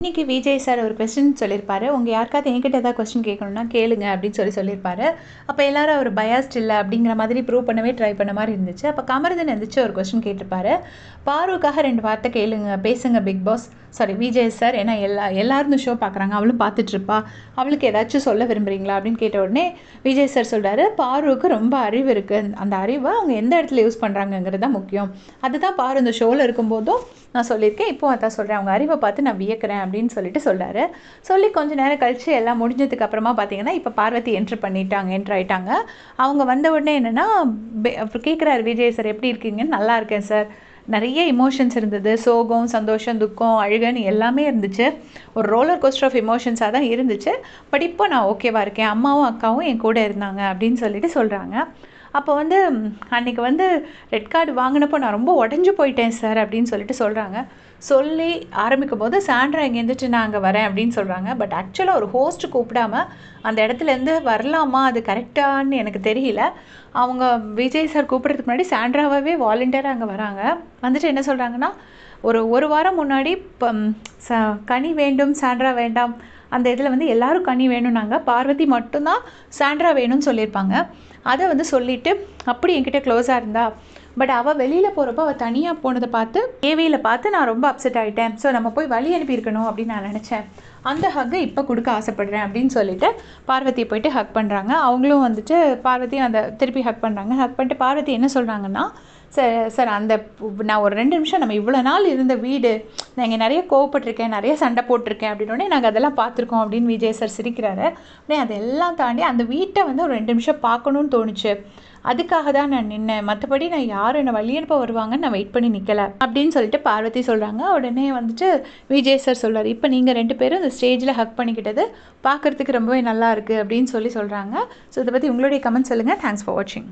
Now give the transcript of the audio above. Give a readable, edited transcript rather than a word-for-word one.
இன்னைக்கு விஜய் சார் ஒரு கொஸ்டின் சொல்லியிருப்பாரு. உங்கள் யாருக்காவது என்கிட்ட ஏதாவது கொஸ்டின் கேட்கணும்னா கேளுங்க அப்படின்னு சொல்லியிருப்பாரு. அப்போ எல்லாரும் அவர் பயாஸ்ட் இல்லை அப்படிங்கிற மாதிரி ப்ரூவ் பண்ணவே ட்ரை பண்ண மாதிரி இருந்துச்சு. அப்போ கமருதன் எந்திரிச்சு ஒரு கொஸ்டின் கேட்டிருப்பாரு. பாருக்காக 2 வார்த்தை கேளுங்க, பேசுங்க Bigg Boss, sorry Vijay sir, ஏன்னா எல்லாரும் இந்த ஷோ பார்க்குறாங்க, அவளும் பார்த்துட்ருப்பா, அவளுக்கு ஏதாச்சும் சொல்ல விரும்புகிறீங்களா அப்படின்னு கேட்ட உடனே விஜய் சார் சொல்கிறாரு, பாருவுக்கு ரொம்ப அறிவு இருக்குது, அந்த அறிவை அவங்க எந்த இடத்துல யூஸ் பண்ணுறாங்கங்கிறது தான் முக்கியம். அதுதான் பாரு இந்த ஷோவில் இருக்கும்போதும் நான் சொல்லியிருக்கேன், இப்போ அதான் சொல்கிறேன், அவங்க அறிவை பார்த்து நான் வியக்கிறேன் அப்படின்னு சொல்லிட்டு சொல்கிறாரு. சொல்லி கொஞ்சம் நேரம் கழித்து எல்லாம் முடிஞ்சதுக்கு அப்புறமா பார்த்தீங்கன்னா இப்போ பார்வதி என்ட்ரு ஆகிட்டாங்க. அவங்க வந்த உடனே என்னென்னா கேட்குறாரு விஜய் சார், எப்படி இருக்கீங்கன்னு. நல்லா இருக்கேன் சார், நிறைய இமோஷன்ஸ் இருந்தது, சோகம், சந்தோஷம், துக்கம், அழுகன்னு எல்லாமே இருந்துச்சு, ஒரு ரோலர் கோஸ்டர் ஆஃப் இமோஷன்ஸாக தான் இருந்துச்சு. பட் இப்போ நான் ஓகேவாக இருக்கேன், அம்மாவும் அக்காவும் என் கூட இருந்தாங்க அப்படின்னு சொல்லிட்டு சொல்கிறாங்க. அப்போ அன்றைக்கி ரெட் கார்டு வாங்கினப்போ நான் ரொம்ப உடஞ்சி போயிட்டேன் சார் அப்படின்னு சொல்லிட்டு சொல்கிறாங்க. சொல்லி ஆரம்பிக்கும் போது சாண்ட்ரா இங்கே இருந்துட்டு நான் அங்கே வரேன் அப்படின்னு சொல்கிறாங்க. பட் ஆக்சுவலாக ஒரு ஹோஸ்ட் கூப்பிடாம அந்த இடத்துலேருந்து வரலாமா, அது கரெக்டான்னு எனக்கு தெரியல. அவங்க விஜய் சார் கூப்பிட்றதுக்கு முன்னாடி சாண்ட்ராவே வாலண்டியராக அங்கே வராங்க. என்ன சொல்கிறாங்கன்னா, ஒரு வாரம் முன்னாடி கனி வேண்டும் சாண்ட்ரா வேண்டாம் அந்த இதில் எல்லாரும் கனி வேணும்னாங்க, பார்வதி மட்டும்தான் சாண்ட்ரா வேணும்னு சொல்லியிருப்பாங்க. அதை சொல்லிவிட்டு அப்படி என்கிட்ட க்ளோஸாக இருந்தா, பட் அவள் வெளியில் போகிறப்போ அவள் தனியாக போனதை பார்த்து டிவியில் பார்த்து நான் ரொம்ப அப்செட் ஆகிட்டேன். ஸோ நம்ம போய் வழி அனுப்பியிருக்கணும் அப்படின்னு நான் நினச்சேன். அந்த ஹக்கை இப்போ கொடுக்க ஆசைப்படுறேன் அப்படின்னு சொல்லிட்டு பார்வதியை போயிட்டு ஹக் பண்ணுறாங்க. அவங்களும் பார்வதியும் அந்த திருப்பி ஹக் பண்ணுறாங்க. ஹக் பண்ணிட்டு பார்வதி என்ன சொல்கிறாங்கன்னா, சார் அந்த நான் ஒரு 2 நிமிஷம், நம்ம இவ்வளோ நாள் இருந்த வீடு, நான் இங்கே நிறைய கோவப்பட்டிருக்கேன், நிறைய சண்டை போட்டிருக்கேன் அப்படின்னோடனே நாங்கள் அதெல்லாம் பார்த்துருக்கோம் அப்படின்னு விஜய் சார் சிரிக்கிறாரு. அப்படியே அதெல்லாம் தாண்டி அந்த வீட்டை ஒரு 2 நிமிஷம் பார்க்கணுன்னு தோணுச்சு, அதுக்காக தான் நான் நின்னேன், மற்றபடி நான் யாரும் என்னை வழி அனுப்ப வருவாங்கன்னு நான் வெயிட் பண்ணி நிற்கலை அப்படின்னு சொல்லிட்டு பார்வதி சொல்கிறாங்க. உடனே விஜய் சார் சொல்கிறார், இப்போ நீங்கள் 2 பேரும் இந்த ஸ்டேஜில் ஹக் பண்ணிக்கிட்டது பார்க்குறதுக்கு ரொம்பவே நல்லா இருக்குது அப்படின்னு சொல்கிறாங்க. ஸோ இதை பற்றி உங்களுடைய கமெண்ட் சொல்லுங்கள். தேங்க்ஸ் ஃபார் வாட்சிங்.